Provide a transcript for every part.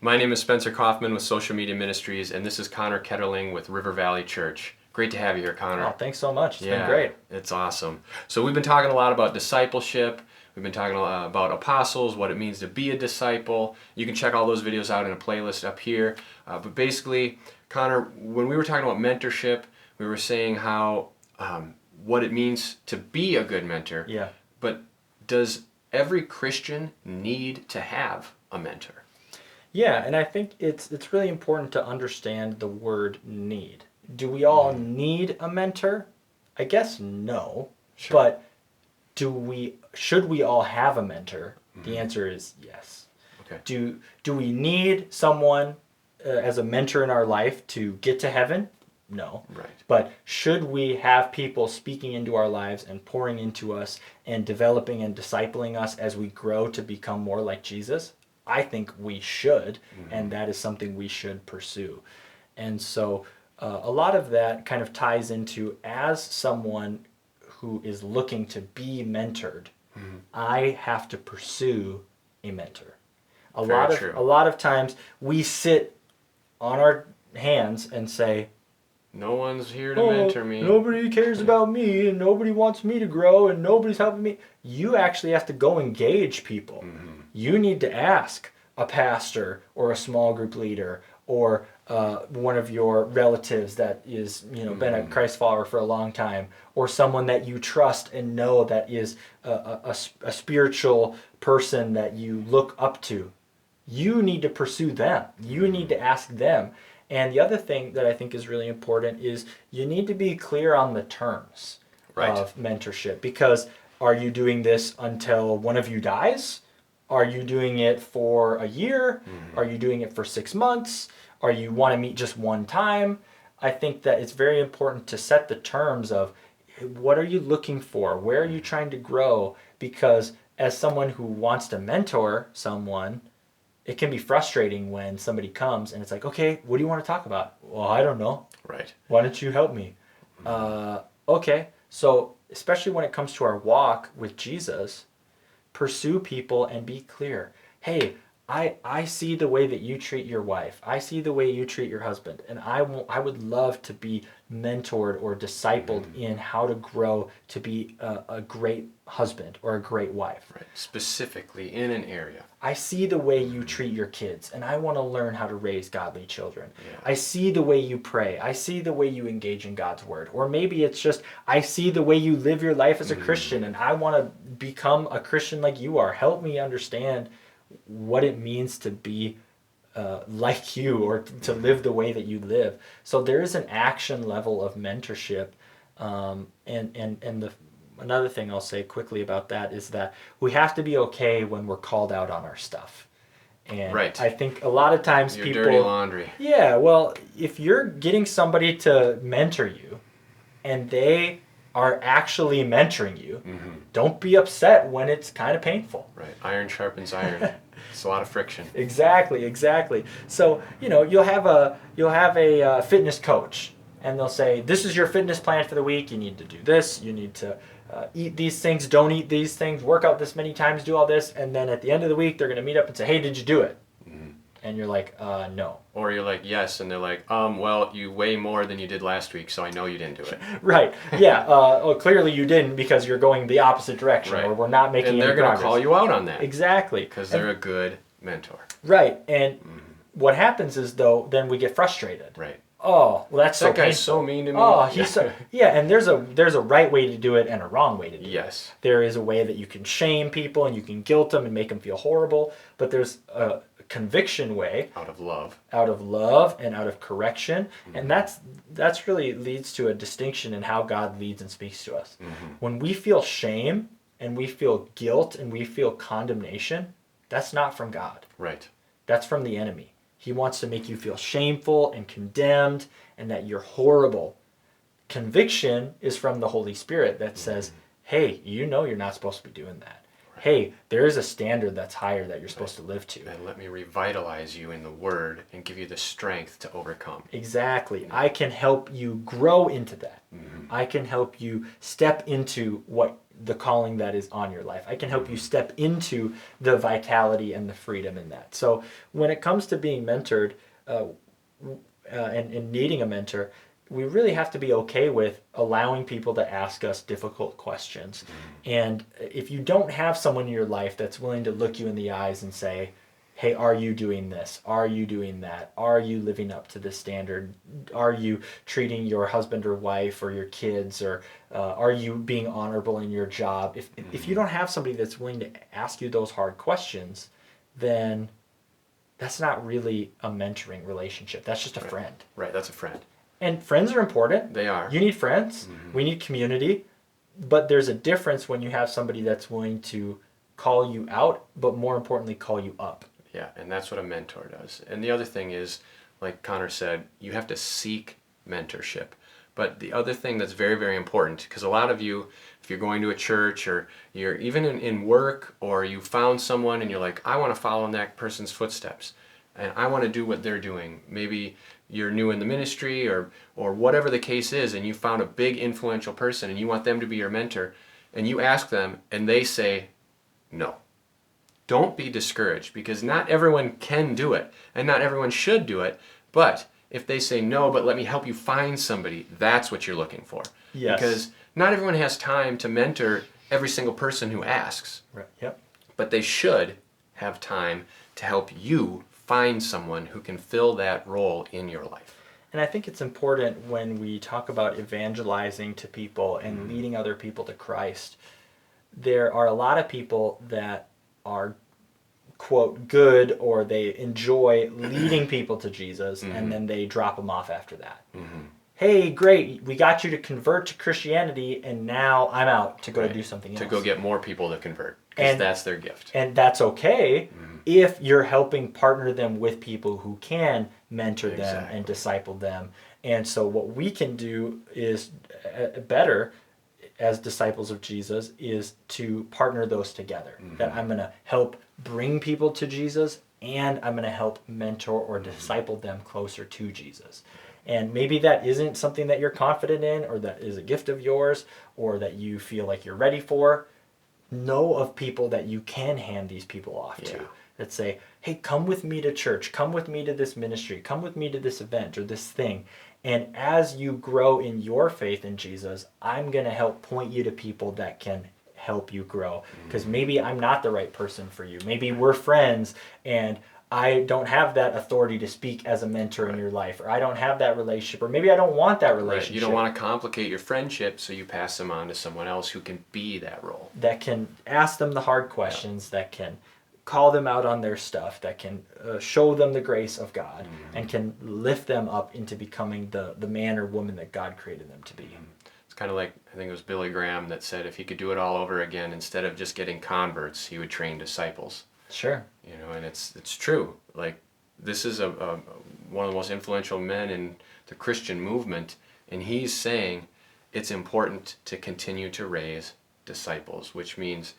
My name is Spencer Kaufman with Social Media Ministries, and this is Connor Ketterling with River Valley Church. Great to have you here, Connor. Oh, thanks so much. It's been great. It's awesome. So we've been talking a lot about discipleship. We've been talking about apostles, what it means to be a disciple. You can check all those videos out in a playlist up here. But basically, Connor, when we were talking about mentorship, we were saying how what it means to be a good mentor. Yeah. But does every Christian need to have a mentor? Yeah, and I think it's really important to understand the word need. Do we all need a mentor? I guess no. Sure. But should we all have a mentor? The answer is yes. Okay. Do we need someone as a mentor in our life to get to heaven? No. Right. But should we have people speaking into our lives and pouring into us and developing and discipling us as we grow to become more like Jesus? I think we should, and that is something we should pursue. And so a lot of that kind of ties into, as someone who is looking to be mentored, I have to pursue a mentor. A lot of times we sit on our hands and say, no one's here to mentor me. Nobody cares about me, and nobody wants me to grow, and nobody's helping me. You actually have to go engage people. You need to ask a pastor or a small group leader or one of your relatives that is, been a Christ follower for a long time, or someone that you trust and know that is a spiritual person that you look up to. You need to pursue them. You need to ask them. And the other thing that I think is really important is you need to be clear on the terms of mentorship. Because are you doing this until one of you dies? Are you doing it for a year? Are you doing it for 6 months? Or you want to meet just one time? I think that it's very important to set the terms of what are you looking for? Where are you trying to grow? Because as someone who wants to mentor someone, it can be frustrating when somebody comes and it's like, okay, what do you want to talk about? Well, I don't know. Right. Why don't you help me? Okay. So especially when it comes to our walk with Jesus, pursue people and be clear. Hey, I see the way that you treat your wife. I see the way you treat your husband. And I would love to be mentored or discipled in how to grow to be a great husband or a great wife. Right. Specifically in an area. I see the way you treat your kids, and I want to learn how to raise godly children. Yeah. I see the way you pray. I see the way you engage in God's word. Or maybe it's just, I see the way you live your life as a Christian, and I want to become a Christian like you are. Help me understand what it means to be like you, or to live the way that you live. So there is an action level of mentorship, another thing I'll say quickly about that is that we have to be okay when we're called out on our stuff. And I think a lot of times your people... dirty laundry. Yeah, well, if you're getting somebody to mentor you and they are actually mentoring you, don't be upset when it's kind of painful. Right. Iron sharpens iron. It's a lot of friction. Exactly. So, you'll have a fitness coach, and they'll say, this is your fitness plan for the week. You need to do this. You need to eat these things, don't eat these things, work out this many times, do all this. And then at the end of the week, they're going to meet up and say, hey, did you do it? And you're like, no. Or you're like, yes. And they're like, well, you weigh more than you did last week, so I know you didn't do it. Right. Yeah. Clearly you didn't, because you're going the opposite direction, or we're not making any progress. And they're going to call you out on that. Exactly. Because they're a good mentor. Right. And what happens is, though, then we get frustrated. Right. Oh, well, that's so painful. That guy's so mean to me. Oh, he's so... Yeah, and there's a right way to do it and a wrong way to do it. Yes. There is a way that you can shame people and you can guilt them and make them feel horrible, but there's a conviction way. Out of love. Out of love and out of correction. And that's really leads to a distinction in how God leads and speaks to us. When we feel shame and we feel guilt and we feel condemnation, that's not from God. Right. That's from the enemy. He wants to make you feel shameful and condemned and that you're horrible. Conviction is from the Holy Spirit that says, hey, you're not supposed to be doing that. Right. Hey, there is a standard that's higher that you're supposed to live to. And let me revitalize you in the Word and give you the strength to overcome. Exactly. I can help you grow into that. I can help you step into what the calling that is on your life. I can help you step into the vitality and the freedom in that. So when it comes to being mentored and needing a mentor, we really have to be okay with allowing people to ask us difficult questions. And if you don't have someone in your life that's willing to look you in the eyes and say, hey, are you doing this? Are you doing that? Are you living up to this standard? Are you treating your husband or wife or your kids? Or are you being honorable in your job? If you don't have somebody that's willing to ask you those hard questions, then that's not really a mentoring relationship. That's just a friend. Right, that's a friend. And friends are important. They are. You need friends. We need community. But there's a difference when you have somebody that's willing to call you out, but more importantly, call you up. Yeah, and that's what a mentor does. And the other thing is, like Connor said, you have to seek mentorship. But the other thing that's very, very important, because a lot of you, if you're going to a church or you're even in work, or you found someone and you're like, I want to follow in that person's footsteps and I want to do what they're doing. Maybe you're new in the ministry or whatever the case is, and you found a big influential person and you want them to be your mentor, and you ask them and they say no. Don't be discouraged, because not everyone can do it and not everyone should do it. But if they say no, but let me help you find somebody, that's what you're looking for. Yes. Because not everyone has time to mentor every single person who asks. Right. Yep. But they should have time to help you find someone who can fill that role in your life. And I think it's important when we talk about evangelizing to people and leading other people to Christ. There are a lot of people that are, quote, good, or they enjoy leading people to Jesus, and then they drop them off after that. Hey, great, we got you to convert to Christianity, and now I'm out to go do something else. To go get more people to convert, because that's their gift. And that's okay if you're helping partner them with people who can mentor them and disciple them. And so what we can do is better as disciples of Jesus is to partner those together. That I'm going to help bring people to Jesus, and I'm going to help mentor or disciple them closer to Jesus. And maybe that isn't something that you're confident in, or that is a gift of yours, or that you feel like you're ready for. Know of people that you can hand these people off to. That say, hey, come with me to church, come with me to this ministry, come with me to this event or this thing. And as you grow in your faith in Jesus, I'm going to help point you to people that can help you grow. Because maybe I'm not the right person for you. Maybe we're friends and I don't have that authority to speak as a mentor in your life, or I don't have that relationship, or maybe I don't want that relationship. You don't want to complicate your friendship, so you pass them on to someone else who can be that role. That can ask them the hard questions, that can call them out on their stuff, that can show them the grace of God, and can lift them up into becoming the man or woman that God created them to be. It's kind of like, I think it was Billy Graham that said if he could do it all over again, instead of just getting converts, he would train disciples. Sure. You know, and it's true. Like, this is one of the most influential men in the Christian movement, and he's saying it's important to continue to raise disciples, which means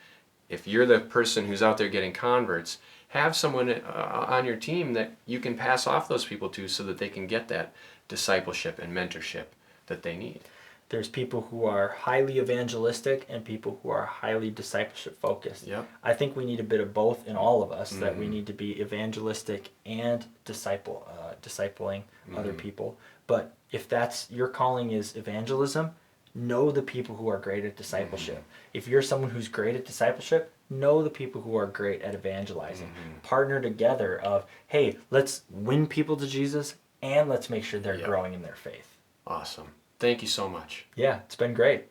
if you're the person who's out there getting converts, have someone on your team that you can pass off those people to, so that they can get that discipleship and mentorship that they need. There's people who are highly evangelistic and people who are highly discipleship focused. Yep. I think we need a bit of both in all of us, that we need to be evangelistic and discipling other people. But if that's your calling is evangelism, know the people who are great at discipleship. If you're someone who's great at discipleship, know the people who are great at evangelizing. Partner together of, hey, let's win people to Jesus and let's make sure they're growing in their faith. Awesome. Thank you so much. Yeah, it's been great.